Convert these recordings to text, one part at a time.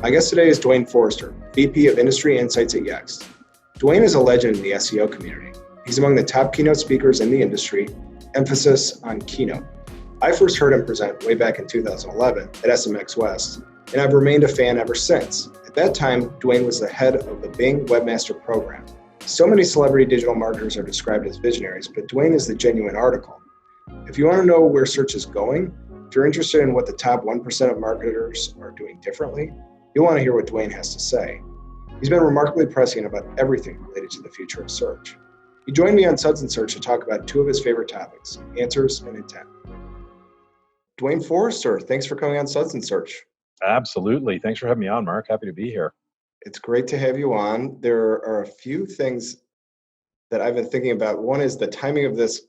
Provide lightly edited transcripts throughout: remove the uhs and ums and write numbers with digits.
My guest today is Duane Forester, VP of Industry Insights at Yext. Duane is a legend in the SEO community. He's among the top keynote speakers in the industry, emphasis on keynote. I first heard him present way back in 2011 at SMX West, and I've remained a fan ever since. At that time, Duane was the head of the Bing Webmaster Program. So many celebrity digital marketers are described as visionaries, but Duane is the genuine article. If you want to know where search is going, if you're interested in what the top 1% of marketers are doing differently, you'll want to hear what Duane has to say. He's been remarkably prescient about everything related to the future of search. He joined me on Suds and Search to talk about two of his favorite topics, answers and intent. Duane Forester, thanks for coming on Suds and Search. Absolutely. Thanks for having me on, Mark. Happy to be here. It's great to have you on. There are a few things that I've been thinking about. One is the timing of this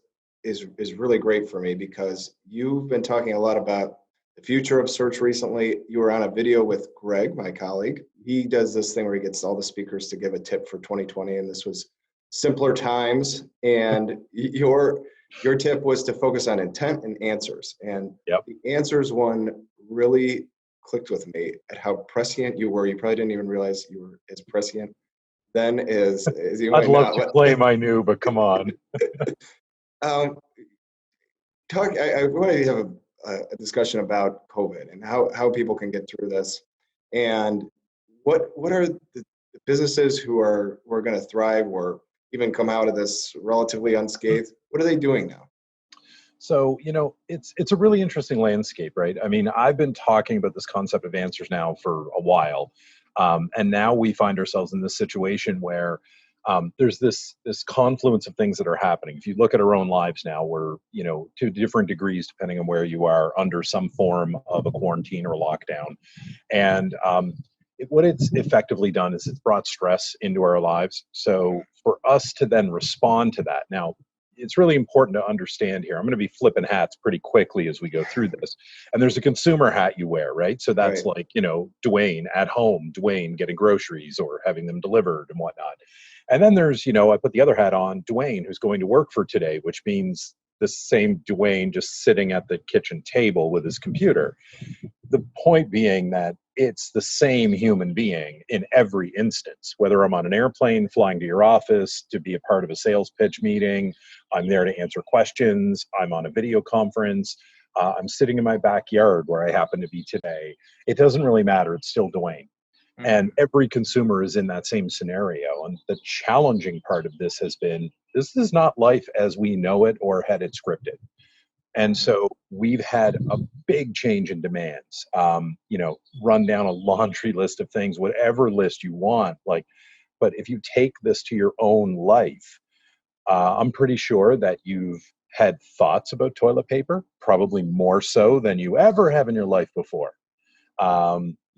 is really great for me because you've been talking a lot about the future of search recently. You were on a video with Greg, my colleague. He does this thing where he gets all the speakers to give a tip for 2020, and this was simpler times. And your tip was to focus on intent and answers. And The answers one really clicked with me at how prescient you were. You probably didn't even realize you were as prescient then as you might. I'd love to claim I knew, but come on. I want to have a discussion about COVID and how people can get through this, and what are the businesses who are going to thrive or even come out of this relatively unscathed? What are they doing now? So, it's a really interesting landscape, right? I mean, I've been talking about this concept of answers now for a while, and now we find ourselves in this situation where there's this confluence of things that are happening. If you look at our own lives now, we're, to different degrees, depending on where you are, under some form of a quarantine or lockdown. And what it's effectively done is it's brought stress into our lives. So for us to then respond to that, now, it's really important to understand here. I'm going to be flipping hats pretty quickly as we go through this. And there's a consumer hat you wear, right? So that's right. Like, Duane at home, Duane getting groceries or having them delivered and whatnot. And then there's, I put the other hat on, Duane, who's going to work for today, which means the same Duane just sitting at the kitchen table with his computer. The point being that it's the same human being in every instance, whether I'm on an airplane flying to your office to be a part of a sales pitch meeting, I'm there to answer questions, I'm on a video conference, I'm sitting in my backyard where I happen to be today. It doesn't really matter. It's still Duane. And every consumer is in that same scenario. And the challenging part of this has been, this is not life as we know it or had it scripted. And so we've had a big change in demands, run down a laundry list of things, whatever list you want. But if you take this to your own life, I'm pretty sure that you've had thoughts about toilet paper, probably more so than you ever have in your life before.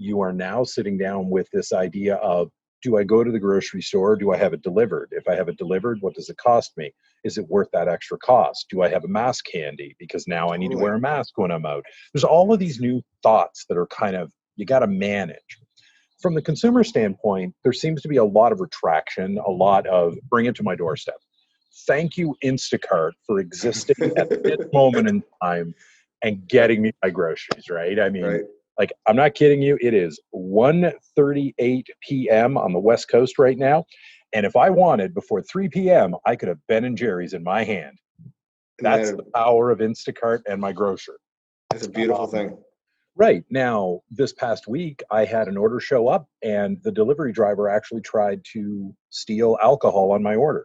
You are now sitting down with this idea of, do I go to the grocery store? Do I have it delivered? If I have it delivered, what does it cost me? Is it worth that extra cost? Do I have a mask handy? Because now I need to wear a mask when I'm out. There's all of these new thoughts that are kind of, you got to manage. From the consumer standpoint, there seems to be a lot of retraction, a lot of bring it to my doorstep. Thank you, Instacart, for existing at this moment in time and getting me my groceries, right? I mean, right. Like, I'm not kidding you. It is 1:38 p.m. on the West Coast right now. And if I wanted, before 3 p.m., I could have Ben & Jerry's in my hand. That's the power of Instacart and my grocer. That's a beautiful thing. Right. Now, this past week, I had an order show up, and the delivery driver actually tried to steal alcohol on my order.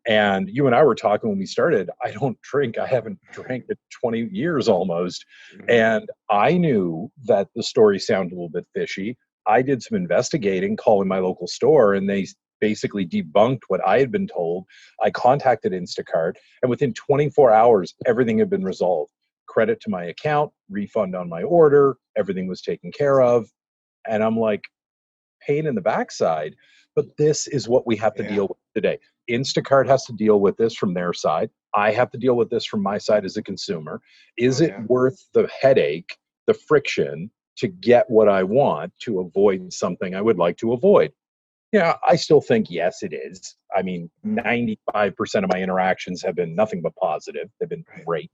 And you and I were talking when we started, I don't drink. I haven't drank in 20 years almost. And I knew that the story sounded a little bit fishy. I did some investigating, calling my local store, and they basically debunked what I had been told. I contacted Instacart, and within 24 hours, everything had been resolved. Credit to my account, refund on my order, everything was taken care of. And I'm like, pain in the backside. But this is what we have to deal with today. Instacart has to deal with this from their side. I have to deal with this from my side as a consumer. Is it worth the headache, the friction to get what I want to avoid something I would like to avoid? Yeah, I still think yes, it is. I mean, 95% of my interactions have been nothing but positive. They've been great.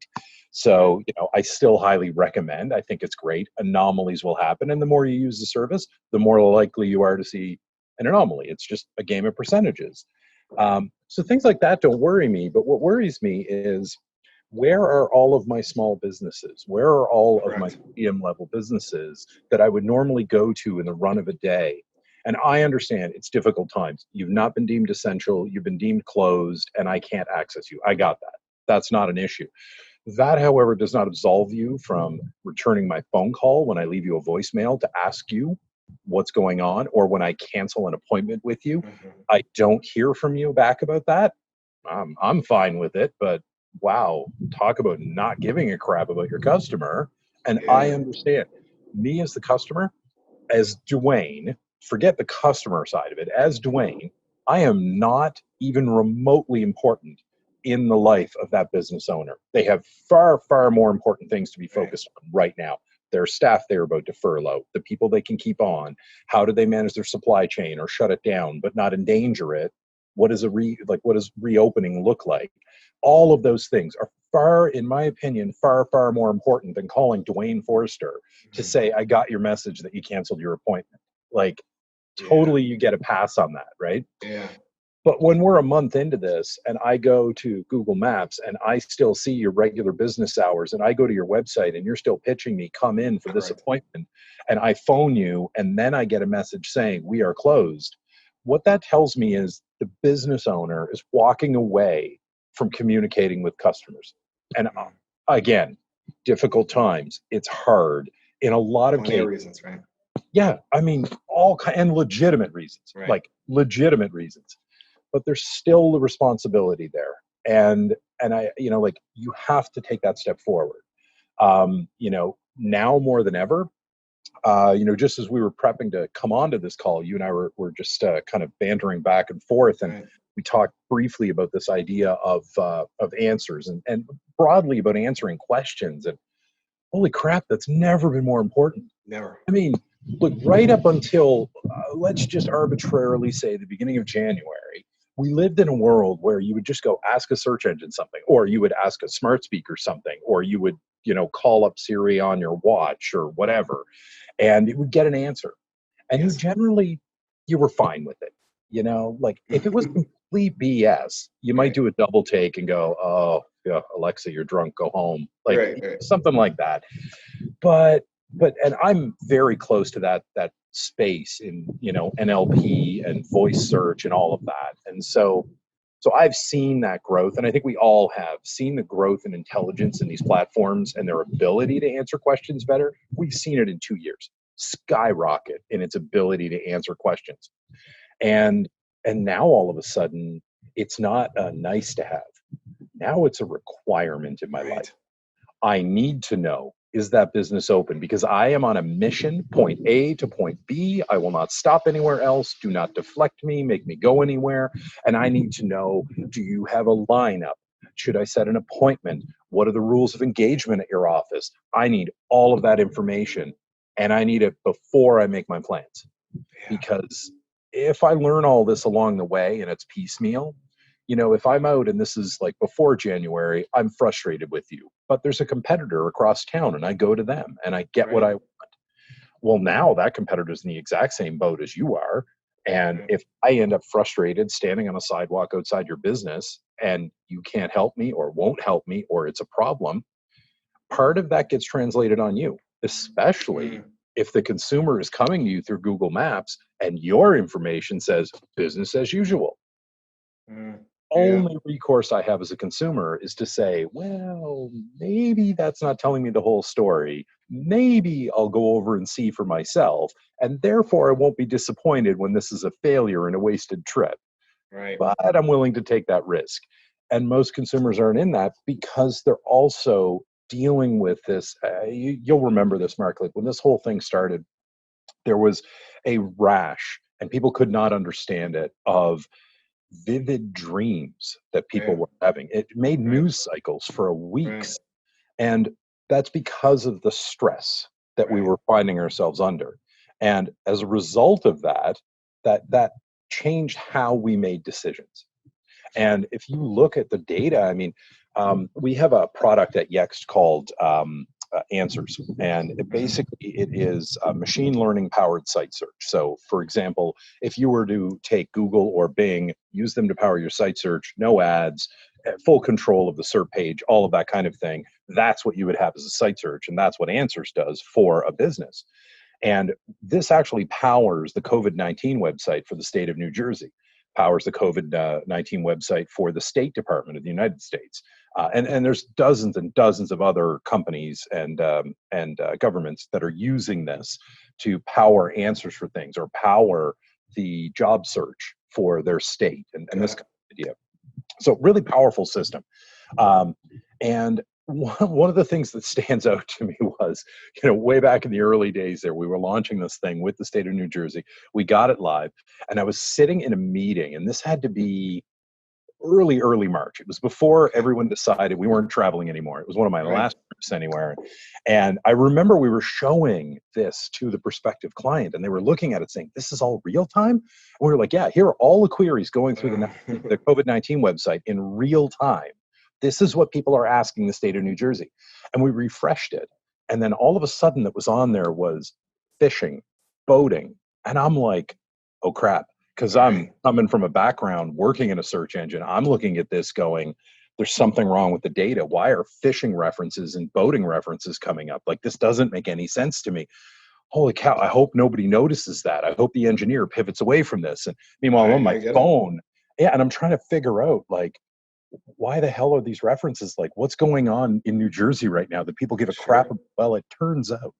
So, I still highly recommend. I think it's great. Anomalies will happen. And the more you use the service, the more likely you are to see an anomaly. It's just a game of percentages. So things like that don't worry me. But what worries me is, where are all of my small businesses? Where are all of my medium level businesses that I would normally go to in the run of a day? And I understand it's difficult times. You've not been deemed essential. You've been deemed closed, and I can't access you. I got that. That's not an issue. That, however, does not absolve you from returning my phone call when I leave you a voicemail to ask you what's going on, or when I cancel an appointment with you. I don't hear from you back about that. I'm fine with it, but wow, talk about not giving a crap about your customer. And I understand, me as the customer, as Duane, forget the customer side of it, as Duane, I am not even remotely important in the life of that business owner. They have far, far more important things to be focused on right now. Their staff they're about to furlough, the people they can keep on, how do they manage their supply chain or shut it down but not endanger it? What does reopening look like? All of those things are far, in my opinion, far, far more important than calling Duane Forester to say, I got your message that you canceled your appointment. Like, totally you get a pass on that, right? Yeah. But when we're a month into this and I go to Google Maps and I still see your regular business hours, and I go to your website and you're still pitching me, come in for this appointment, and I phone you and then I get a message saying we are closed, what that tells me is the business owner is walking away from communicating with customers. And again, difficult times. It's hard in a lot of cases. Reasons, right? Yeah, I mean, and legitimate reasons, like legitimate reasons. But there's still the responsibility there, and I, you have to take that step forward. Now more than ever. Just as we were prepping to come onto this call, you and I were just kind of bantering back and forth, and we talked briefly about this idea of answers and broadly about answering questions. And holy crap, that's never been more important. Never. I mean, look, right up until let's just arbitrarily say the beginning of January, we lived in a world where you would just go ask a search engine something, or you would ask a smart speaker something, or you would call up Siri on your watch or whatever, and it would get an answer. And you were fine with it. Like if it was complete BS, you might do a double take and go, oh, yeah, Alexa, you're drunk, go home. Like something like that. But and I'm very close to that space in NLP and voice search and all of that. And so I've seen that growth, and I think we all have seen the growth in intelligence in these platforms and their ability to answer questions better. We've seen it in 2 years skyrocket in its ability to answer questions. And now all of a sudden it's not a nice to have. Now it's a requirement in my life. I need to know, is that business open? Because I am on a mission, point A to point B. I will not stop anywhere else. Do not deflect me, make me go anywhere. And I need to know, do you have a lineup? Should I set an appointment? What are the rules of engagement at your office? I need all of that information, and I need it before I make my plans. Because if I learn all this along the way and it's piecemeal, if I'm out and this is like before January, I'm frustrated with you, but there's a competitor across town and I go to them and I get what I want. Well, now that competitor's in the exact same boat as you are. And if I end up frustrated standing on a sidewalk outside your business and you can't help me or won't help me, or it's a problem, part of that gets translated on you, especially if the consumer is coming to you through Google Maps and your information says business as usual. Only recourse I have as a consumer is to say, well, maybe that's not telling me the whole story. Maybe I'll go over and see for myself, and therefore I won't be disappointed when this is a failure and a wasted trip. But I'm willing to take that risk. And most consumers aren't in that because they're also dealing with this. You'll remember this, Mark, like when this whole thing started, there was a rash, and people could not understand it, of vivid dreams that people were having. It made news cycles for weeks. And that's because of the stress that we were finding ourselves under. And as a result of that changed how we made decisions. And if you look at the data, I mean, we have a product at Yext called Answers, and it is a machine learning powered site search. So, for example, if you were to take Google or Bing, use them to power your site search, no ads, full control of the SERP page, all of that kind of thing, that's what you would have as a site search, and that's what Answers does for a business. And this actually powers the COVID-19 website for the state of New Jersey, powers the COVID-19 website for the State Department of the United States. And there's dozens and dozens of other companies and governments that are using this to power answers for things or power the job search for their state and this kind of idea. So really powerful system. And one of the things that stands out to me was, way back in the early days there, we were launching this thing with the state of New Jersey. We got it live, and I was sitting in a meeting, and this had to be early March. It was before everyone decided we weren't traveling anymore. It was one of my last trips anywhere. And I remember we were showing this to the prospective client, and they were looking at it saying, this is all real time? And we were like, yeah, here are all the queries going through the COVID-19 website in real time. This is what people are asking the state of New Jersey. And we refreshed it. And then all of a sudden that was on there was fishing, boating. And I'm like, oh crap. Because I'm coming from a background working in a search engine. I'm looking at this going, there's something wrong with the data. Why are fishing references and boating references coming up? Like, this doesn't make any sense to me. Holy cow, I hope nobody notices that. I hope the engineer pivots away from this. And meanwhile, I'm on my phone. Yeah, and I'm trying to figure out, like, why the hell are these references? Like, what's going on in New Jersey right now that people give a crap about? Well, it turns out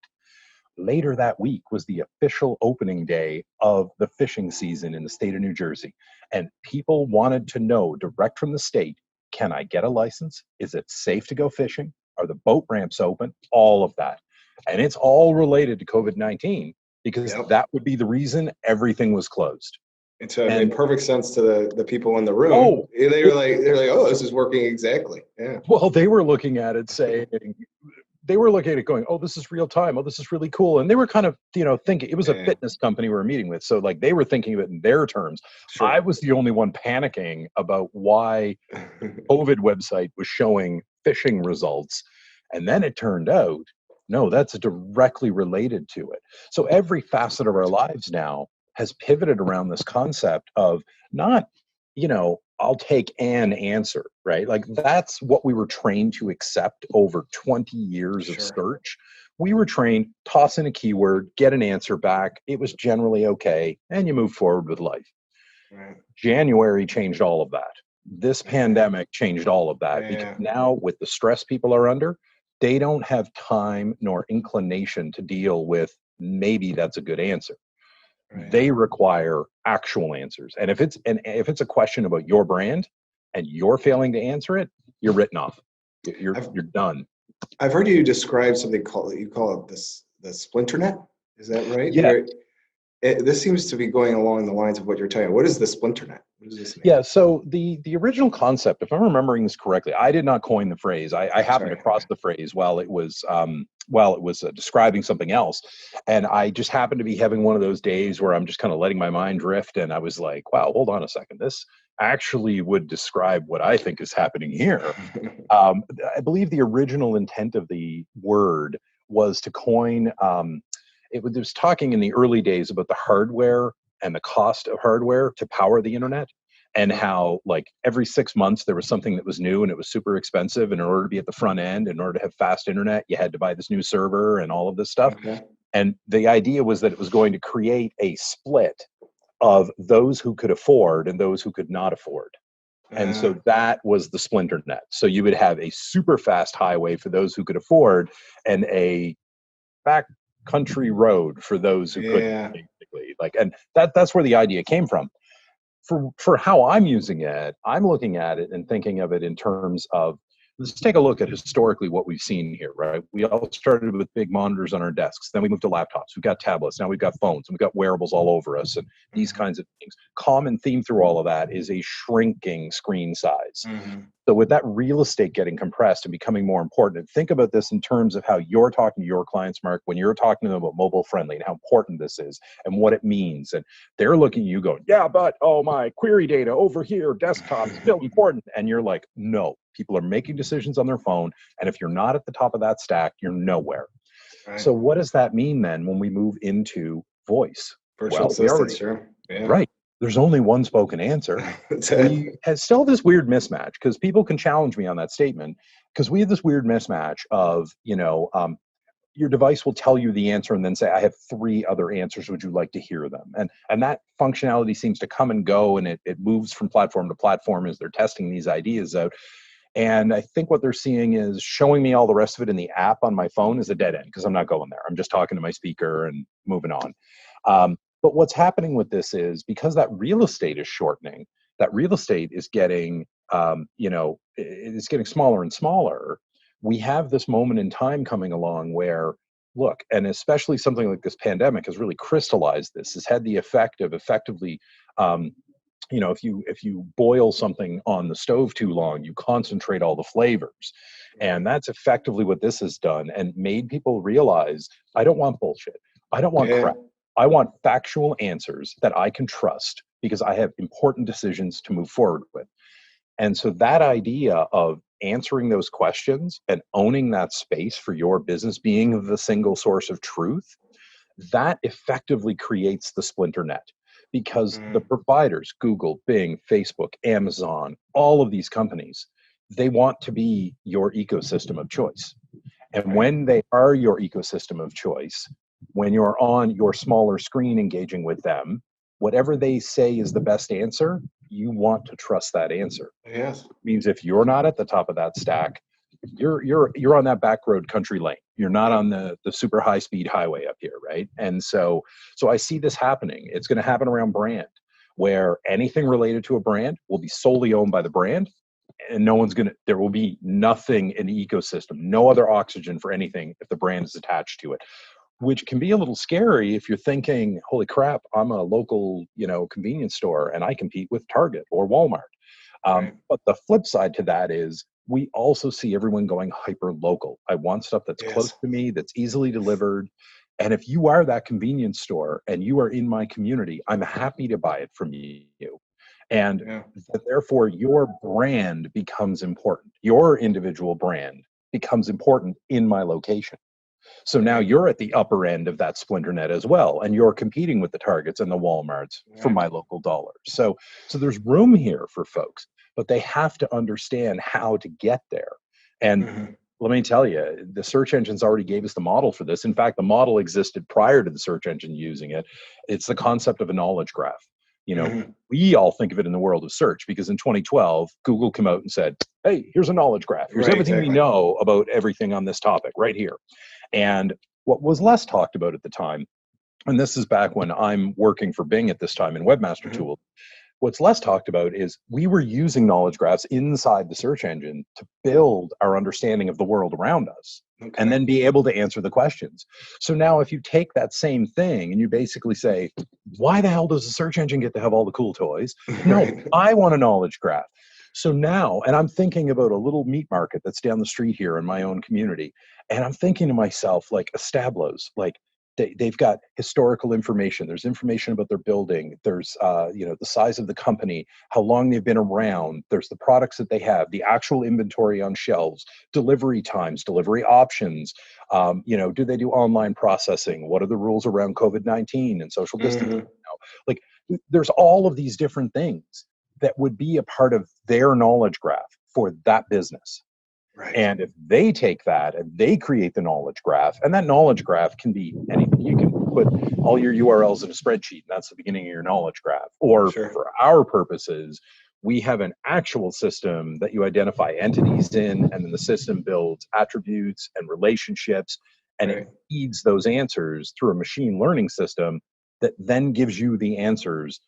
later that week was the official opening day of the fishing season in the state of New Jersey. And people wanted to know direct from the state, can I get a license? Is it safe to go fishing? Are the boat ramps open? All of that. And it's all related to COVID-19 because that would be the reason everything was closed. It made perfect sense to the people in the room. They're like, oh, this is working exactly. Yeah. Well, they were looking at it saying, they were looking at it going, oh, this is real time. Oh, this is really cool. And they were kind of, thinking, it was a fitness company we were meeting with. So like they were thinking of it in their terms. Sure. I was the only one panicking about why the COVID website was showing phishing results. And then it turned out, no, that's directly related to it. So every facet of our lives now has pivoted around this concept of not, I'll take an answer, right? Like that's what we were trained to accept over 20 years of search. We were trained, toss in a keyword, get an answer back. It was generally okay. And you move forward with life. Right. January changed all of that. This pandemic changed all of that because now with the stress people are under, they don't have time nor inclination to deal with maybe that's a good answer. Right. They require actual answers. And if it's a question about your brand and you're failing to answer it, you're written off. You're done. I've heard you describe something you call it the Splinternet. Is that right? Yeah. This seems to be going along the lines of what you're telling. What is the Splinternet? What does this mean? Yeah, so the original concept, if I'm remembering this correctly, I did not coin the phrase. I happened across the phrase while it was describing something else, and I just happened to be having one of those days where I'm just kind of letting my mind drift, and I was like, "Wow, hold on a second. This actually would describe what I think is happening here." I believe the original intent of the word was to coin. It was talking in the early days about the hardware and the cost of hardware to power the internet, and how like every 6 months there was something that was new and it was super expensive. And in order to be at the front end, in order to have fast internet, you had to buy this new server and all of this stuff. Okay. And the idea was that it was going to create a split of those who could afford and those who could not afford. And so that was the Splinternet. So you would have a super fast highway for those who could afford and a back country road for those who couldn't, basically. Like, and that's where the idea came from. For how I'm using it, I'm looking at it and thinking of it in terms of let's take a look at historically what we've seen here, right? We all started with big monitors on our desks. Then we moved to laptops. We've got tablets. Now we've got phones, and we've got wearables all over us and these kinds of things. Common theme through all of that is a shrinking screen size. Mm-hmm. So with that real estate getting compressed and becoming more important, and think about this in terms of how you're talking to your clients, Mark, when you're talking to them about mobile friendly and how important this is and what it means. And they're looking at you going, yeah, but oh, my query data over here, desktop, still important. And you're like, no, people are making decisions on their phone. And if you're not at the top of that stack, you're nowhere. Right. So what does that mean then when we move into voice? Virtual assistants, sure. Yeah. Right. There's only one spoken answer. We have still this weird mismatch because people can challenge me on that statement because we have this weird mismatch of, your device will tell you the answer and then say, I have 3 other answers. Would you like to hear them? And that functionality seems to come and go, and it moves from platform to platform as they're testing these ideas out. And I think what they're seeing is showing me all the rest of it in the app on my phone is a dead end because I'm not going there. I'm just talking to my speaker and moving on. But what's happening with this is because that real estate is shortening, that real estate is getting, it's getting smaller and smaller. We have this moment in time coming along where, look, and especially something like this pandemic has really crystallized this, has had the effect of effectively, if you boil something on the stove too long, you concentrate all the flavors. And that's effectively what this has done and made people realize, I don't want bullshit. I don't want crap. I want factual answers that I can trust because I have important decisions to move forward with. And so that idea of answering those questions and owning that space for your business being the single source of truth, that effectively creates the splinter net. Because the providers, Google, Bing, Facebook, Amazon, all of these companies, they want to be your ecosystem of choice. And when they are your ecosystem of choice, when you're on your smaller screen engaging with them, whatever they say is the best answer, you want to trust that answer. Yes. It means if you're not at the top of that stack, you're on that back road country lane. You're not on the super high speed highway up here, right? And so I see this happening. It's going to happen around brand, where anything related to a brand will be solely owned by the brand, and there will be nothing in the ecosystem, no other oxygen for anything if the brand is attached to it, which can be a little scary if you're thinking, holy crap, I'm a local, convenience store and I compete with Target or Walmart. But the flip side to that is we also see everyone going hyper local. I want stuff that's close to me, that's easily delivered. And if you are that convenience store and you are in my community, I'm happy to buy it from you. And therefore your brand becomes important. Your individual brand becomes important in my location. So now you're at the upper end of that splinter net as well, and you're competing with the Targets and the Walmarts for my local dollars. So there's room here for folks, but they have to understand how to get there. And let me tell you, the search engines already gave us the model for this. In fact, the model existed prior to the search engine using it. It's the concept of a knowledge graph. We all think of it in the world of search because in 2012, Google came out and said, hey, here's a knowledge graph. Here's everything we know about everything on this topic right here. And what was less talked about at the time, and this is back when I'm working for Bing at this time in Webmaster Tools, what's less talked about is we were using knowledge graphs inside the search engine to build our understanding of the world around us and then be able to answer the questions. So now if you take that same thing and you basically say, why the hell does the search engine get to have all the cool toys? No, I want a knowledge graph. So now, and I'm thinking about a little meat market that's down the street here in my own community. And I'm thinking to myself, like establos, like they've got historical information. There's information about their building. There's, the size of the company, how long they've been around. There's the products that they have, the actual inventory on shelves, delivery times, delivery options. Do they do online processing? What are the rules around COVID-19 and social distancing? Like there's all of these different things that would be a part of their knowledge graph for that business. And if they take that and they create the knowledge graph, and that knowledge graph can be anything. You can put all your URLs in a spreadsheet, and that's the beginning of your knowledge graph. Or for our purposes, we have an actual system that you identify entities in, and then the system builds attributes and relationships, and it feeds those answers through a machine learning system that then gives you the answers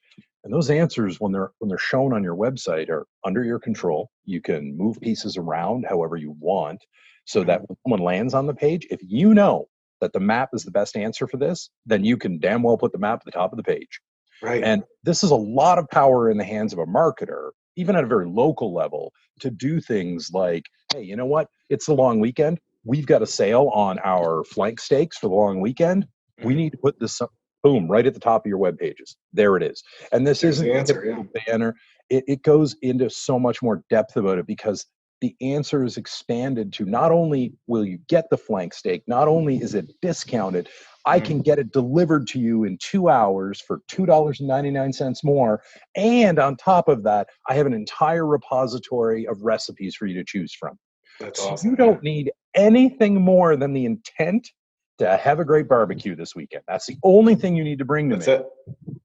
And those answers, when they're shown on your website, are under your control. You can move pieces around however you want, so that when someone lands on the page, if you know that the map is the best answer for this, then you can damn well put the map at the top of the page. Right. And this is a lot of power in the hands of a marketer, even at a very local level, to do things like, hey, you know what? It's the long weekend. We've got a sale on our flank steaks for the long weekend. We need to put this, boom, right at the top of your web pages. There it is. And this There's isn't the a answer, typical banner. It goes into so much more depth about it, because the answer is expanded to not only will you get the flank steak, not only is it discounted, I can get it delivered to you in 2 hours for $2.99 more. And on top of that, I have an entire repository of recipes for you to choose from. That's So awesome. you don't need anything more than the intent to have a great barbecue this weekend. That's the only thing you need to bring to me. That's it.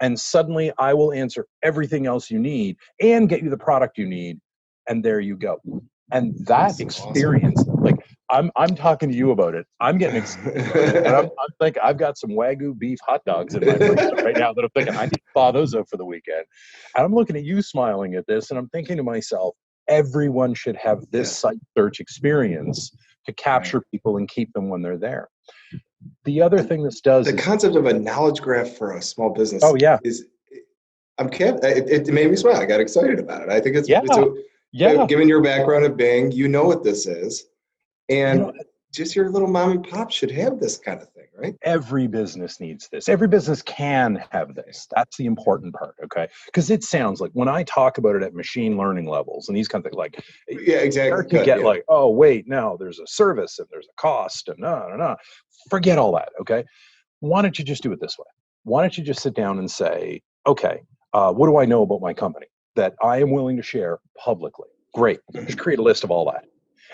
And suddenly I will answer everything else you need and get you the product you need. And there you go. And that experience, like I'm talking to you about it. I'm getting excited. And I'm thinking I've got some Wagyu beef hot dogs in my fridge right now that I'm thinking I need to thaw those out for the weekend. And I'm looking at you smiling at this, and I'm thinking to myself, everyone should have this site search experience to capture people and keep them when they're there. The other thing this does the is concept of a knowledge graph for a small business. Oh, yeah. Is it made me smile. I got excited about it. I think it's given your background at Bing, you know what this is, and just your little mom and pop should have this kind of thing, right? Every business needs this. Every business can have this. That's the important part, okay? Because it sounds like when I talk about it at machine learning levels and these kinds of things, like, exactly. Start to get like, oh wait, no, there's a service and there's a cost and no. Forget all that, okay? Why don't you just do it this way? Why don't you just sit down and say, okay, what do I know about my company that I am willing to share publicly? Great. Just create a list of all that.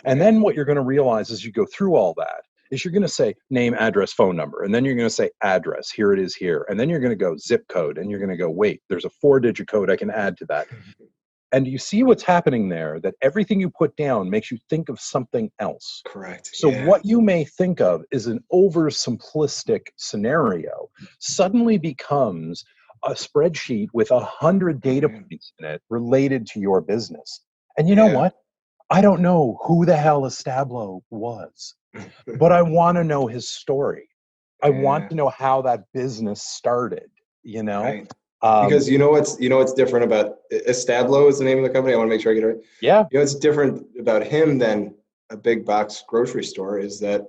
And then what you're going to realize as you go through all that is you're going to say name, address, phone number. And then you're going to say address. Here it is here. And then you're going to go zip code. And you're going to go, wait, there's a 4-digit code I can add to that. And you see what's happening there, that everything you put down makes you think of something else. Correct. So what you may think of is an oversimplistic scenario suddenly becomes a spreadsheet with 100 data points in it related to your business. And you know what? I don't know who the hell Establo was, but I want to know his story. I want to know how that business started, you know? Right. Because you know what's different about Establo is the name of the company. I want to make sure I get it right. Yeah. You know what's different about him than a big box grocery store is that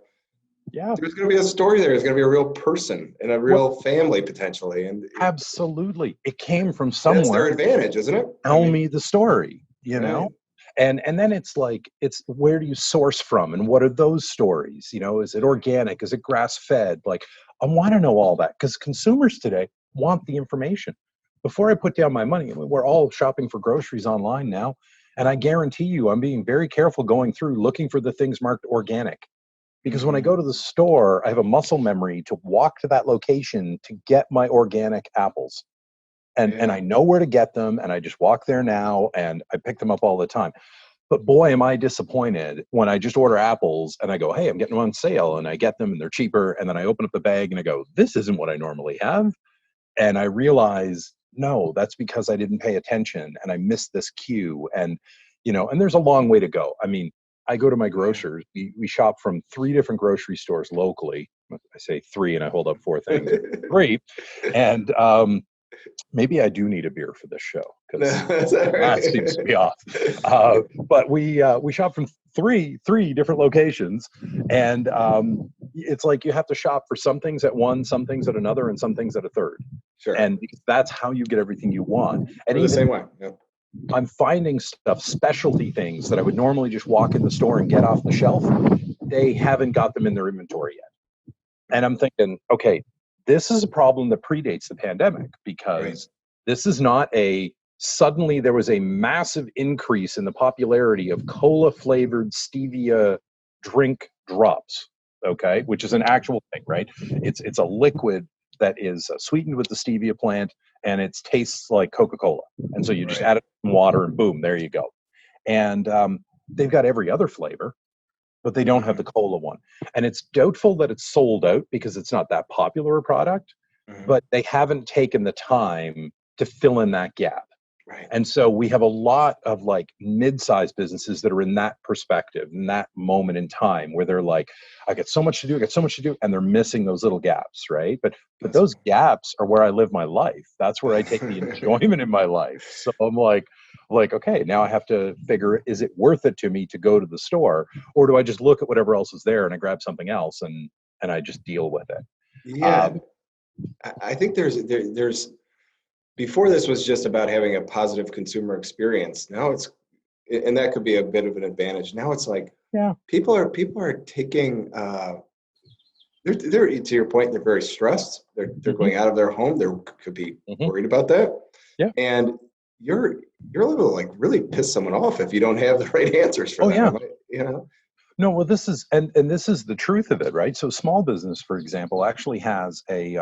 there's going to be a story there. There's going to be a real person and a real family potentially. And absolutely, it came from somewhere. That's their advantage, isn't it? Tell me the story, you know? And then it's like, it's where do you source from and what are those stories? You know, is it organic? Is it grass fed? Like, I want to know all that because consumers today want the information. Before I put down my money, I mean, we're all shopping for groceries online now. And I guarantee you, I'm being very careful going through looking for the things marked organic. Because when I go to the store, I have a muscle memory to walk to that location to get my organic apples. And I know where to get them, and I just walk there now, and I pick them up all the time. But boy, am I disappointed when I just order apples, and I go, hey, I'm getting them on sale, and I get them, and they're cheaper, and then I open up the bag, and I go, this isn't what I normally have. And I realize, no, that's because I didn't pay attention, and I missed this cue, and, you know, and there's a long way to go. I mean, I go to my grocers. We shop from 3 different grocery stores locally. I say 3, and I hold up 4 things. 3. And maybe I do need a beer for this show because that seems to be off. But we shop from three different locations, and it's like you have to shop for some things at one, some things at another, and some things at a third. Sure. And that's how you get everything you want. And we're the same way. I'm finding stuff, specialty things that I would normally just walk in the store and get off the shelf. They haven't got them in their inventory yet. And I'm thinking, okay, this is a problem that predates the pandemic because this is not suddenly there was a massive increase in the popularity of cola flavored stevia drink drops, okay, which is an actual thing, right? It's a liquid that is sweetened with the stevia plant and it tastes like Coca-Cola. And so you just add it in water and boom, there you go. And they've got every other flavor, but they don't have the cola one. And it's doubtful that it's sold out because it's not that popular a product, but they haven't taken the time to fill in that gap. Right. And so we have a lot of like mid-sized businesses that are in that perspective, in that moment in time where they're like, I got so much to do, I got so much to do, and they're missing those little gaps, right? But those gaps are where I live my life. That's where I take the enjoyment in my life. So I'm like, okay, now I have to figure, is it worth it to me to go to the store, or do I just look at whatever else is there and I grab something else and I just deal with it? Yeah. I think there's before this was just about having a positive consumer experience. Now it's, and that could be a bit of an advantage. Now it's like, yeah, people are taking, they're to your point, they're very stressed. They're going out of their home. They could be worried about that. Yeah. And you're able to like really piss someone off if you don't have the right answers for them. You know? No, well, this is, and this is the truth of it, right? So small business, for example, actually has they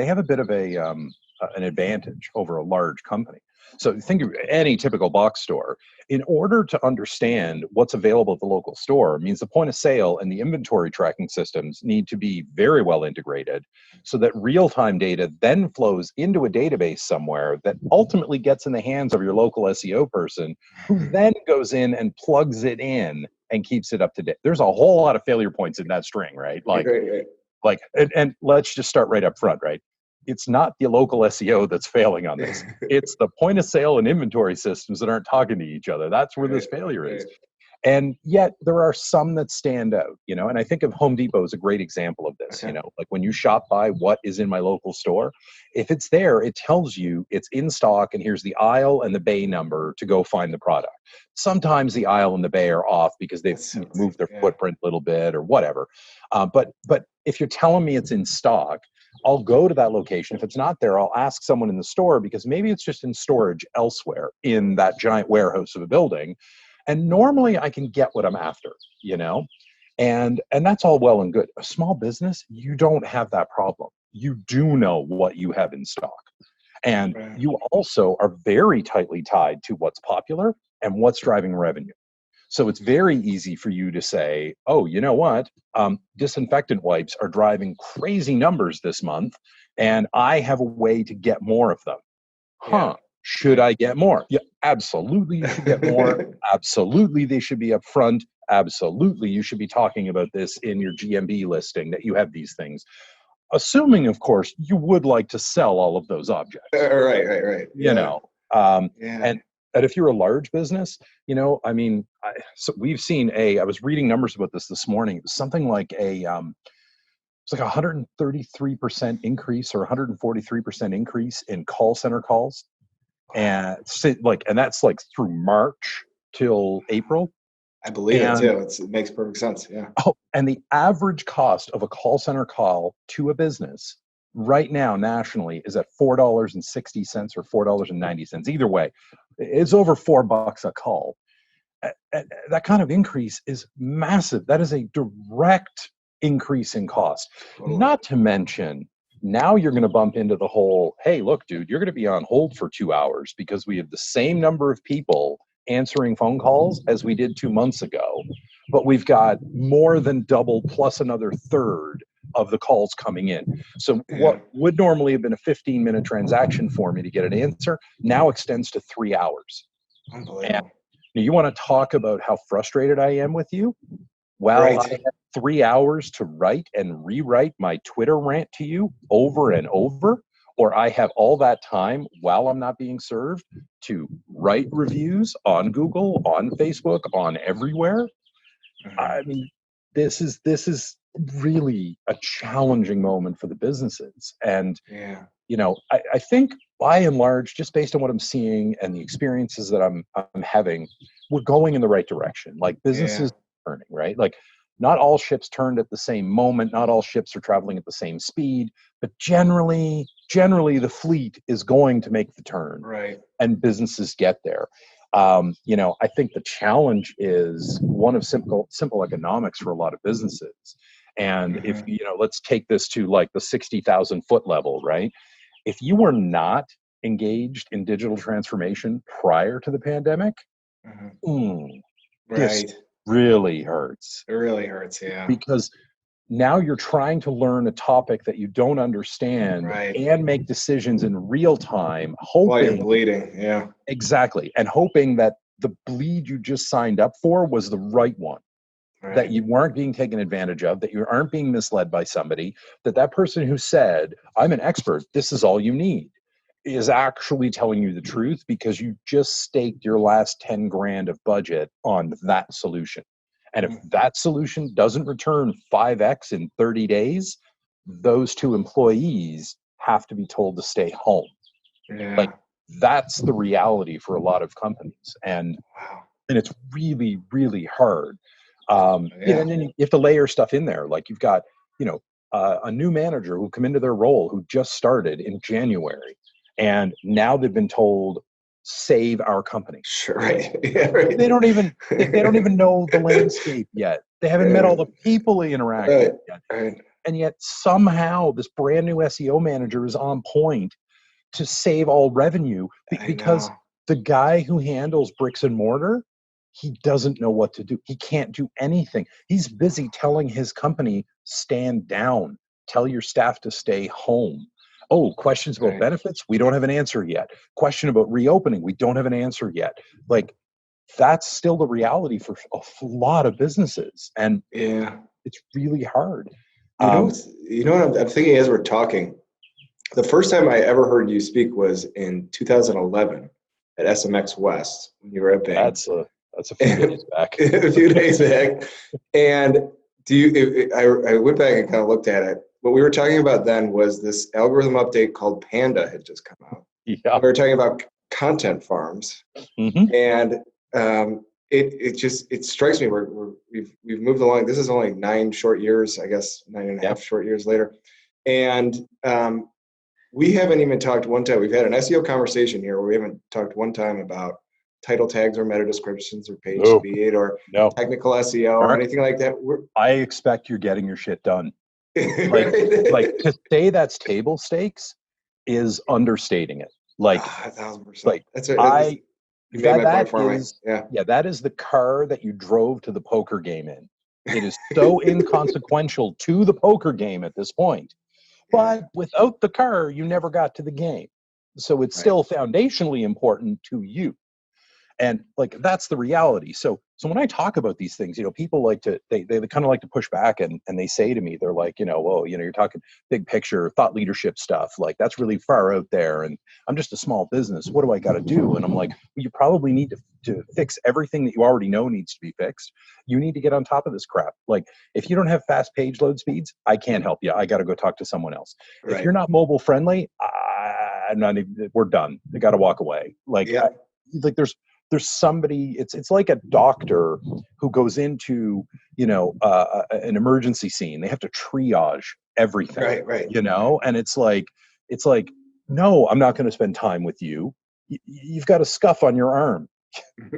have a bit of an advantage over a large company. So think of any typical box store. In order to understand what's available at the local store means the point of sale and the inventory tracking systems need to be very well integrated so that real-time data then flows into a database somewhere that ultimately gets in the hands of your local SEO person, who then goes in and plugs it in and keeps it up to date. There's a whole lot of failure points in that string, right? Like, and let's just start right up front, right? It's not the local SEO that's failing on this. It's the point of sale and inventory systems that aren't talking to each other. That's where this failure is. And yet there are some that stand out, you know, and I think of Home Depot as a great example of this, you know, like when you shop by what is in my local store, if it's there, it tells you it's in stock and here's the aisle and the bay number to go find the product. Sometimes the aisle and the bay are off because they've moved their footprint a little bit or whatever. But if you're telling me it's in stock, I'll go to that location. If it's not there, I'll ask someone in the store because maybe it's just in storage elsewhere in that giant warehouse of a building. And normally I can get what I'm after, you know, and that's all well and good. A small business, you don't have that problem. You do know what you have in stock. And you also are very tightly tied to what's popular and what's driving revenue. So it's very easy for you to say, oh, you know what? Disinfectant wipes are driving crazy numbers this month, and I have a way to get more of them. Should I get more? Yeah, absolutely you should get more. Absolutely they should be up front. Absolutely you should be talking about this in your GMB listing that you have these things. Assuming, of course, you would like to sell all of those objects. Right. You know, and if you're a large business, you know, I mean, so we've seen I was reading numbers about this morning. It was something like it's like 133% increase or 143% increase in call center calls. And that's like through March till April. I believe it too. It makes perfect sense. Yeah. Oh, and the average cost of a call center call to a business right now nationally is at $4.60 or $4.90. Either way, it's over $4 a call. That kind of increase is massive. That is a direct increase in cost. Totally. Not to mention, now you're going to bump into the whole, hey, look, dude, you're going to be on hold for 2 hours because we have the same number of people answering phone calls as we did 2 months ago, but we've got more than double plus another third of the calls coming in. So what would normally have been a 15-minute transaction for me to get an answer now extends to 3 hours. Unbelievable. And you want to talk about how frustrated I am with you? Well, I have 3 hours to write and rewrite my Twitter rant to you over and over, or I have all that time while I'm not being served to write reviews on Google, on Facebook, on everywhere. I mean, this is really a challenging moment for the businesses. And, you know, I think by and large, just based on what I'm seeing and the experiences that I'm having, we're going in the right direction. Like businesses turning, right? Like not all ships turned at the same moment. Not all ships are traveling at the same speed, but generally the fleet is going to make the turn, right? And businesses get there. You know, I think the challenge is one of simple economics for a lot of businesses. And if, you know, let's take this to like the 60,000 foot level, right? If you were not engaged in digital transformation prior to the pandemic, this really hurts. It really hurts, yeah. Because now you're trying to learn a topic that you don't understand Right. and make decisions in real time, While you're hoping bleeding. Yeah. exactly, and hoping that the bleed you just signed up for was the right one, that Right. you weren't being taken advantage of, that you aren't being misled by somebody, that that person who said, I'm an expert, this is all you need, is actually telling you the truth because you just staked your last 10 grand of budget on that solution. And if that solution doesn't return 5x in 30 days, those two employees have to be told to stay home. Yeah. Like, that's the reality for a lot of companies. Wow. And it's really, really hard. Yeah. And then you have to layer stuff in there. Like, you've got, a new manager who come into their role who just started in January, and now they've been told, save our company. Sure. Right. Yeah. Right. They don't even know the landscape yet. They haven't met all the people they interact Right. with yet. Right. And yet somehow this brand new SEO manager is on point to save all revenue because the guy who handles bricks and mortar, he doesn't know what to do. He can't do anything. He's busy telling his company, stand down, tell your staff to stay home. Oh, questions about benefits? We don't have an answer yet. Question about reopening? We don't have an answer yet. Like, that's still the reality for a lot of businesses. And it's really hard. You know what I'm thinking as we're talking? The first time I ever heard you speak was in 2011 at SMX West when you were at Bing. That's a few days back. A few days back. And I went back and kind of looked at it. What we were talking about then was this algorithm update called Panda had just come out. Yeah. We were talking about content farms, and it strikes me we've moved along. This is only 9 short years, I guess 9.5 short years later, and we haven't even talked one time. We've had an SEO conversation here where we haven't talked one time about title tags or meta descriptions or page speed or technical SEO or anything like that. I expect you're getting your shit done. Like to say that's table stakes is understating it. Like 1,000%. Like, that's you made my point for me. That is the car that you drove to the poker game in. It is so inconsequential to the poker game at this point. But without the car, you never got to the game. So it's still foundationally important to you. And like, that's the reality. So when I talk about these things, people like to, they kind of like to push back and they say to me, they're like, well, you're talking big picture thought leadership stuff. Like, that's really far out there. And I'm just a small business. What do I got to do? And I'm like, well, you probably need to fix everything that you already know needs to be fixed. You need to get on top of this crap. Like, if you don't have fast page load speeds, I can't help you. I got to go talk to someone else. If you're not mobile friendly, I'm not even, we're done. I got to walk away. Like, there's somebody, it's like a doctor who goes into, an emergency scene. They have to triage everything, and it's like, no, I'm not going to spend time with you. You've got a scuff on your arm.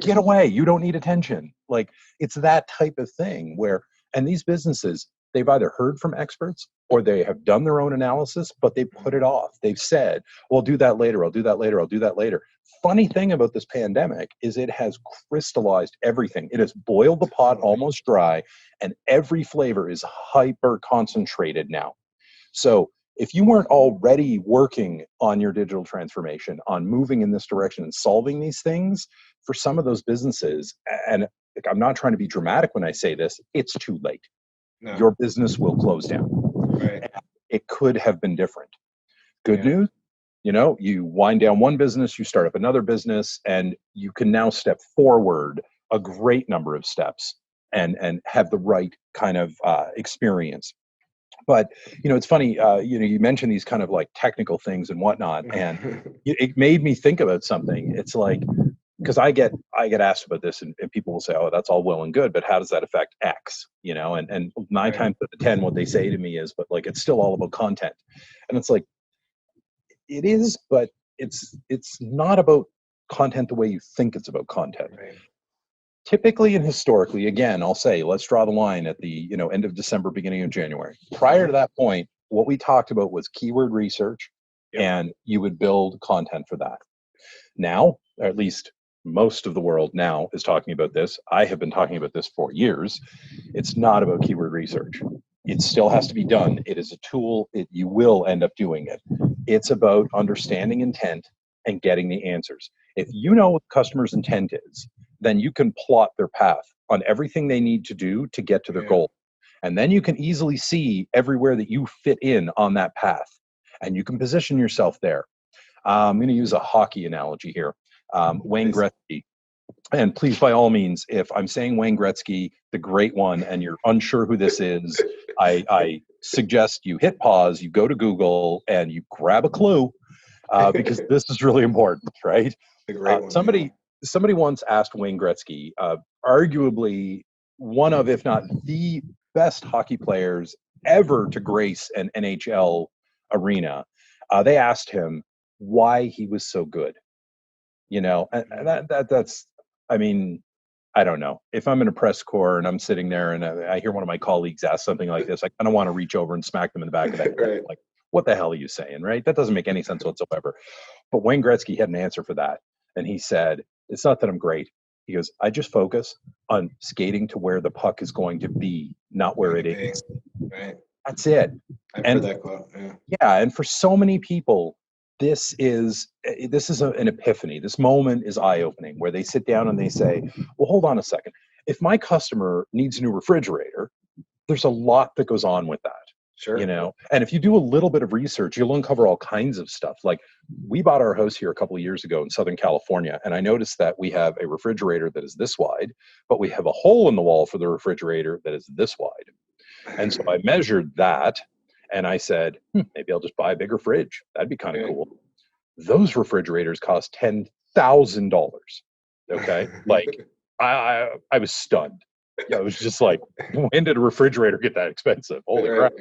Get away. You don't need attention. Like, it's that type of thing where, and these businesses, they've either heard from experts or they have done their own analysis, but they put it off. They've said, well, I'll do that later. I'll do that later. I'll do that later. Funny thing about this pandemic is it has crystallized everything. It has boiled the pot almost dry, and every flavor is hyper concentrated now. So if you weren't already working on your digital transformation, on moving in this direction and solving these things, for some of those businesses, and I'm not trying to be dramatic when I say this, it's too late. No. Your business will close down. Right. It could have been different. Good news, you wind down one business, you start up another business, and you can now step forward a great number of steps and have the right kind of experience. But, it's funny, you mentioned these kind of like technical things and whatnot, and it made me think about something. It's like, because I get asked about this, and people will say, oh, that's all well and good, but how does that affect X? And 9 times out of 10, what they say to me is, but like, it's still all about content. And it's like, it is, but it's not about content the way you think it's about content. Right. Typically and historically, again, I'll say, let's draw the line at the end of December, beginning of January. Prior to that point, what we talked about was keyword research, and you would build content for that. Now, or at least most of the world now is talking about this. I have been talking about this for years. It's not about keyword research. It still has to be done. It is a tool. You will end up doing it. It's about understanding intent and getting the answers. If you know what the customer's intent is, then you can plot their path on everything they need to do to get to their goal. And then you can easily see everywhere that you fit in on that path. And you can position yourself there. I'm going to use a hockey analogy here. Wayne Gretzky. And please, by all means, if I'm saying Wayne Gretzky, the great one, and you're unsure who this is, I suggest you hit pause, you go to Google, and you grab a clue, because this is really important, right? The great one, Somebody once asked Wayne Gretzky, arguably one of, if not the best hockey players ever to grace an NHL arena. They asked him why he was so good. You know, and that's, I mean, I don't know. If I'm in a press corps and I'm sitting there and I hear one of my colleagues ask something like this, I kind of want to reach over and smack them in the back of the head. Right. Like, what the hell are you saying, right? That doesn't make any sense whatsoever. But Wayne Gretzky had an answer for that. And he said, it's not that I'm great. He goes, I just focus on skating to where the puck is going to be, not where it is. Right. That's it. I've heard that quote. Yeah. And for so many people, this is an epiphany. This moment is eye-opening, where they sit down and they say, well, hold on a second. If my customer needs a new refrigerator, there's a lot that goes on with that. Sure. You know, and if you do a little bit of research, you'll uncover all kinds of stuff. Like, we bought our house here a couple of years ago in Southern California, and I noticed that we have a refrigerator that is this wide, but we have a hole in the wall for the refrigerator that is this wide. And so I measured that, and I said, maybe I'll just buy a bigger fridge. That'd be kind of cool. Those refrigerators cost $10,000. Okay, like I was stunned. I was just like, when did a refrigerator get that expensive? Holy crap.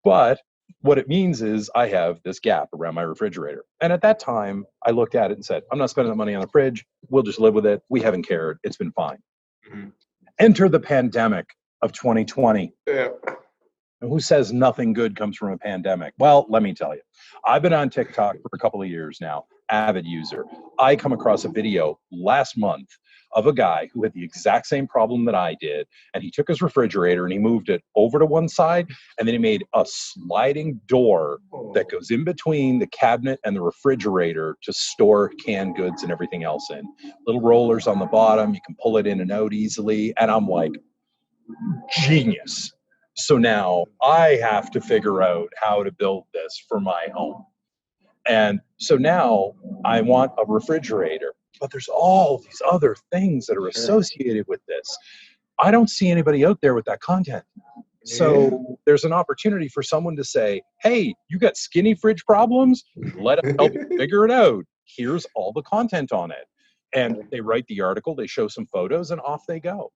But what it means is I have this gap around my refrigerator. And at that time, I looked at it and said, I'm not spending that money on a fridge. We'll just live with it. We haven't cared. It's been fine. Mm-hmm. Enter the pandemic of 2020. Yeah. And who says nothing good comes from a pandemic? Well, let me tell you. I've been on TikTok for a couple of years now, avid user. I come across a video last month of a guy who had the exact same problem that I did, and he took his refrigerator and he moved it over to one side, and then he made a sliding door that goes in between the cabinet and the refrigerator to store canned goods and everything else in. Little rollers on the bottom, you can pull it in and out easily, and I'm like, genius. So now I have to figure out how to build this for my home. And so now I want a refrigerator, but there's all these other things that are associated with this. I don't see anybody out there with that content. So there's an opportunity for someone to say, hey, you got skinny fridge problems? Let us help you figure it out. Here's all the content on it. And they write the article, they show some photos, and off they go.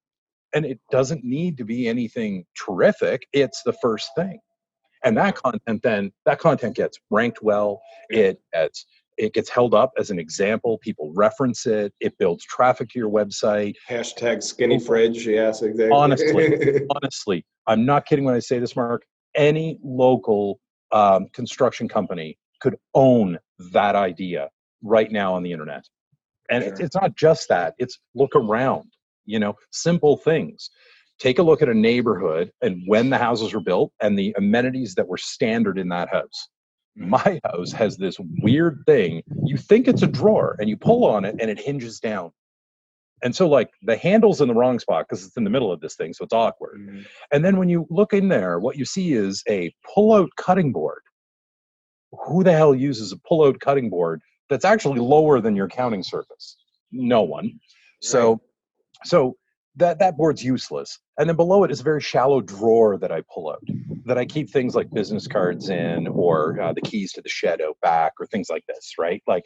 And it doesn't need to be anything terrific. It's the first thing. And that content gets ranked well. It gets held up as an example. People reference it. It builds traffic to your website. Hashtag skinny fridge. Yes, exactly. Honestly, I'm not kidding when I say this, Mark. Any local construction company could own that idea right now on the internet. And it's not just that. It's look around. You know, simple things. Take a look at a neighborhood and when the houses were built and the amenities that were standard in that house. My house has this weird thing. You think it's a drawer and you pull on it and it hinges down. And so like the handle's in the wrong spot because it's in the middle of this thing, so it's awkward. Mm-hmm. And then when you look in there, what you see is a pull-out cutting board. Who the hell uses a pull-out cutting board that's actually lower than your counting surface? No one. Right. So that board's useless. And then below it is a very shallow drawer that I pull out, that I keep things like business cards in, or the keys to the shed out back, or things like this, right? Like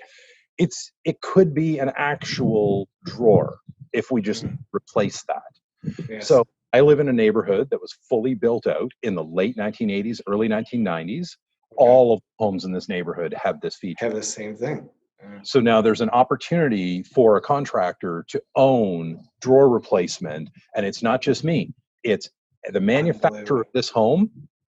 it could be an actual drawer if we just replace that. Yes. So I live in a neighborhood that was fully built out in the late 1980s, early 1990s. Okay. All of the homes in this neighborhood have this feature. Have the same thing. So now there's an opportunity for a contractor to own drawer replacement. And it's not just me. It's the manufacturer of this home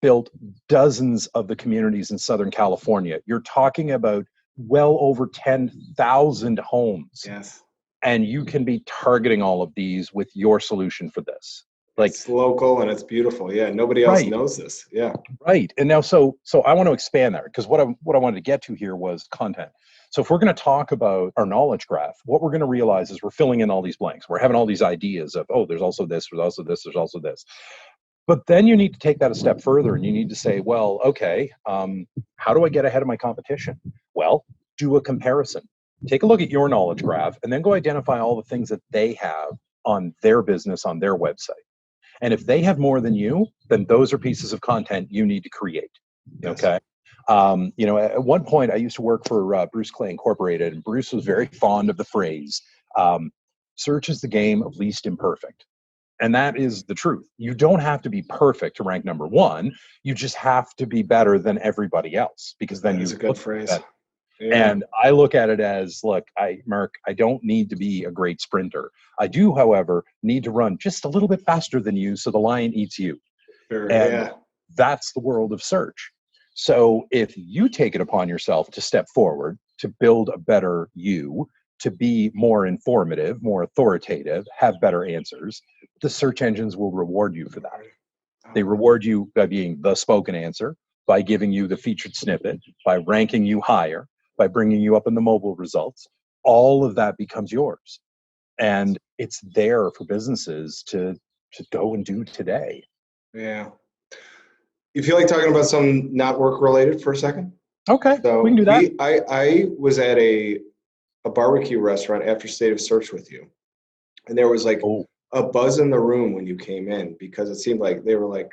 built dozens of the communities in Southern California. You're talking about well over 10,000 homes. Yes. And you can be targeting all of these with your solution for this. Like, it's local and it's beautiful. Yeah, nobody else right, knows this. Yeah. right. And now, so I want to expand that, because what I wanted to get to here was content. So if we're going to talk about our knowledge graph, what we're going to realize is we're filling in all these blanks. We're having all these ideas of, oh, there's also this, there's also this, there's also this. But then you need to take that a step further, and you need to say, well, okay, how do I get ahead of my competition? Well, do a comparison. Take a look at your knowledge graph and then go identify all the things that they have on their business, on their website. And if they have more than you, then those are pieces of content you need to create. Yes. Okay. At one point I used to work for Bruce Clay Incorporated, and Bruce was very fond of the phrase, search is the game of least imperfect. And that is the truth. You don't have to be perfect to rank number one. You just have to be better than everybody else, because then That you is a good look phrase. better. Yeah. And I look at it as, look, Mark, I don't need to be a great sprinter. I do, however, need to run just a little bit faster than you so the lion eats you. Sure. And Yeah. that's the world of search. So if you take it upon yourself to step forward, to build a better you, to be more informative, more authoritative, have better answers, the search engines will reward you for that. They reward you by being the spoken answer, by giving you the featured snippet, by ranking you higher, by bringing you up in the mobile results. All of that becomes yours. And it's there for businesses to go and do today. Yeah. You feel like talking about some not work related for a second? Okay, So we can do that. I was at a barbecue restaurant after State of Search with you, and there was like Oh, a buzz in the room when you came in, because it seemed like they were like,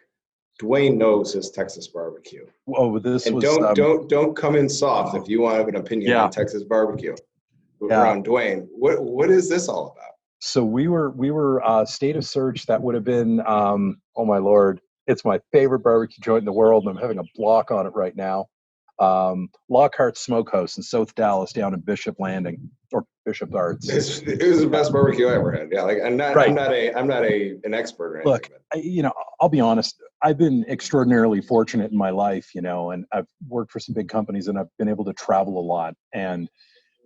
Duane knows his Texas barbecue, oh, this and was don't come in soft if you want to have an opinion yeah, on Texas barbecue yeah. around Duane. What is this all about? So we were State of Search. That would have been oh my lord, it's my favorite barbecue joint in the world, and I'm having a block on it right now. Lockhart Smokehouse in South Dallas, down in Bishop Landing, or Bishop Arts. It was the best barbecue I ever had. Yeah, like I'm not Right. an expert or anything. Look, I'll be honest. I've been extraordinarily fortunate in my life, and I've worked for some big companies, and I've been able to travel a lot. And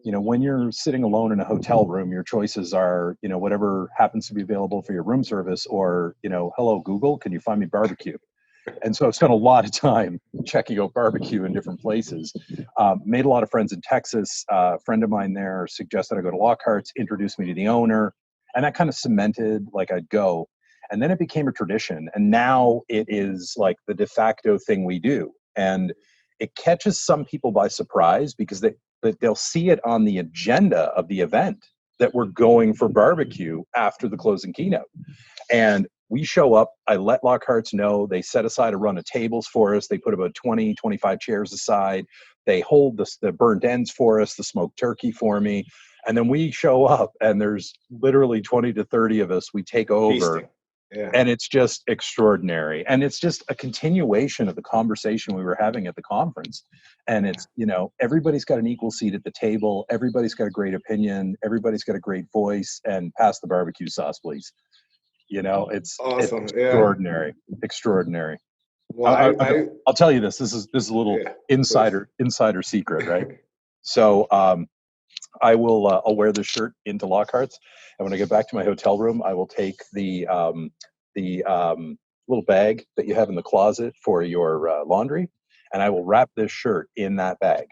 when you're sitting alone in a hotel room, your choices are, whatever happens to be available for your room service, or, hello, Google, can you find me barbecue? And so I've spent a lot of time checking out barbecue in different places. Made a lot of friends in Texas. A friend of mine there suggested I go to Lockhart's, introduced me to the owner, and that kind of cemented like I'd go. And then it became a tradition. And now it is like the de facto thing we do. And it catches some people by surprise, because they'll see it on the agenda of the event that we're going for barbecue after the closing keynote. And we show up, I let Lockhart's know, they set aside a run of tables for us. They put about 20, 25 chairs aside. They hold the burnt ends for us, the smoked turkey for me. And then we show up, and there's literally 20 to 30 of us. We take over. Feasting. Yeah. And it's just extraordinary. And it's just a continuation of the conversation we were having at the conference. And it's, everybody's got an equal seat at the table. Everybody's got a great opinion. Everybody's got a great voice. And pass the barbecue sauce, please. It's Awesome. extraordinary, extraordinary. Well, I'll tell you this. This is a little insider secret, right? So I will I'll wear this shirt into Lockhart's, and when I get back to my hotel room, I will take the little bag that you have in the closet for your laundry, and I will wrap this shirt in that bag,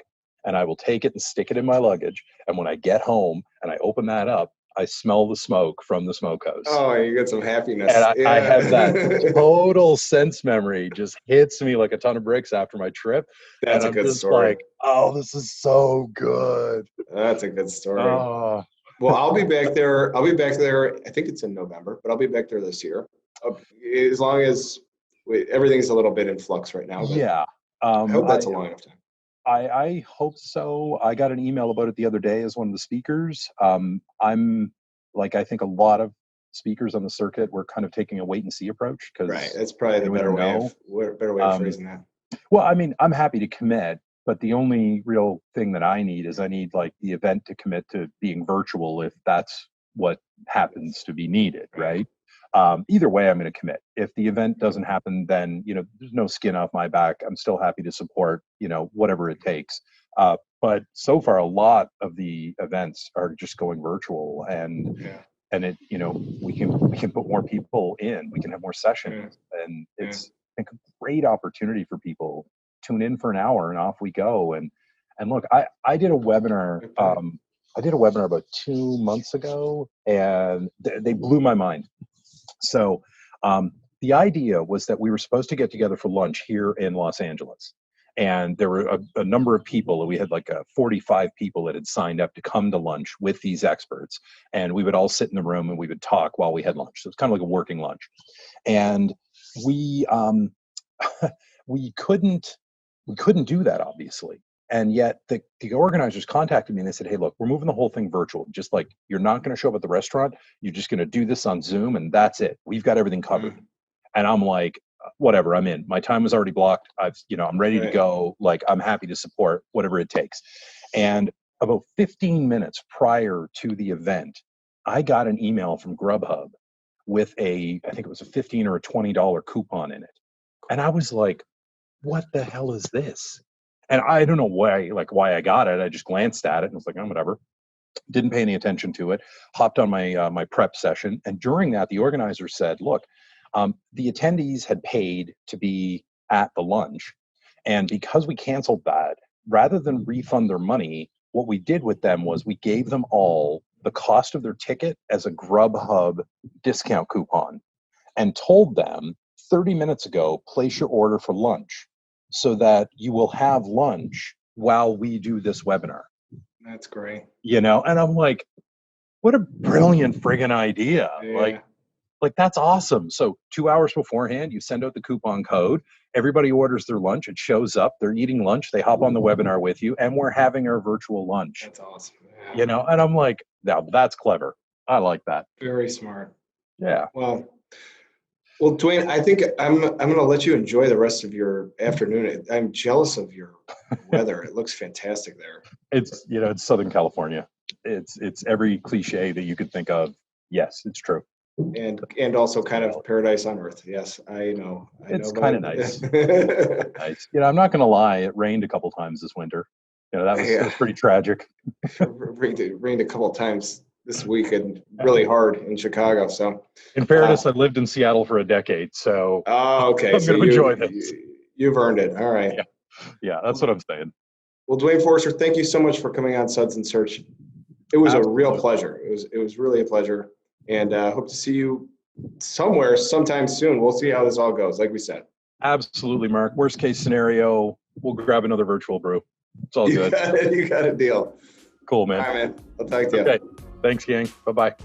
and I will take it and stick it in my luggage. And when I get home and I open that up, I smell the smoke from the smokehouse. Oh, you got some happiness. And I have that total sense memory just hits me like a ton of bricks after my trip. That's and a good I'm just story. like, oh, this is so good. That's a good story. Oh. Well, I'll be back there. I think it's in November, but I'll be back there this year. As long as everything's a little bit in flux right now. Yeah. I hope that's a long enough time. I hope so. I got an email about it the other day as one of the speakers. I'm like, I think a lot of speakers on the circuit were kind of taking a wait and see approach, because right, that's probably the better way of phrasing that. Well, I mean, I'm happy to commit, but the only real thing that I need like the event to commit to being virtual, if that's what happens to be needed, right? Either way, I'm going to commit. If the event doesn't happen, then there's no skin off my back. I'm still happy to support whatever it takes. But so far, a lot of the events are just going virtual, and and it, we can put more people in, we can have more sessions, and it's I think a great opportunity for people. Tune in for an hour and off we go. And look, I did a webinar. I did a webinar about 2 months ago, and they blew my mind. So the idea was that we were supposed to get together for lunch here in Los Angeles. And there were a number of people. We had like 45 people that had signed up to come to lunch with these experts. And we would all sit in the room and we would talk while we had lunch. So it's kind of like a working lunch. And we couldn't do that, obviously. And yet the organizers contacted me and they said, hey, look, we're moving the whole thing virtual. Just like, you're not going to show up at the restaurant. You're just going to do this on Zoom, and that's it. We've got everything covered. And I'm like, whatever, I'm in. My time was already blocked. I'm ready to go. Like, I'm happy to support whatever it takes. And about 15 minutes prior to the event, I got an email from Grubhub with I think it was a $15 or a $20 coupon in it. And I was like, what the hell is this? And I don't know why I got it. I just glanced at it and was like, oh, whatever. Didn't pay any attention to it. Hopped on my prep session. And during that, the organizer said, look, the attendees had paid to be at the lunch. And because we canceled that, rather than refund their money, what we did with them was we gave them all the cost of their ticket as a Grubhub discount coupon, and told them 30 minutes ago, place your order for lunch so that you will have lunch while we do this webinar. That's great. And I'm like, what a brilliant friggin' idea. Yeah. Like that's awesome. So 2 hours beforehand, you send out the coupon code, everybody orders their lunch, it shows up, they're eating lunch, they hop on the webinar with you, and we're having our virtual lunch. That's awesome. Yeah. And I'm like, now that's clever. I like that. Very smart. Yeah. Well, Duane, I think I'm going to let you enjoy the rest of your afternoon. I'm jealous of your weather. It looks fantastic there. It's it's Southern California. It's every cliche that you could think of. Yes, it's true. And also kind of paradise on earth. Yes, I know. It's kind of nice. Nice. I'm not going to lie. It rained a couple times this winter. That was pretty tragic. It rained a couple of times this week and really hard in Chicago. So, in fairness, I lived in Seattle for a decade, so okay. I'm going to enjoy this. You've earned it. All right. Yeah, that's what I'm saying. Well, Duane Forester, thank you so much for coming on Suds and Search. It was a real pleasure. It was really a pleasure, and hope to see you somewhere sometime soon. We'll see how this all goes. Like we said. Absolutely, Mark. Worst case scenario, we'll grab another virtual brew. It's all good. You got a deal. Cool, man. All right, man. I'll talk to you. Okay. Thanks, gang. Bye-bye.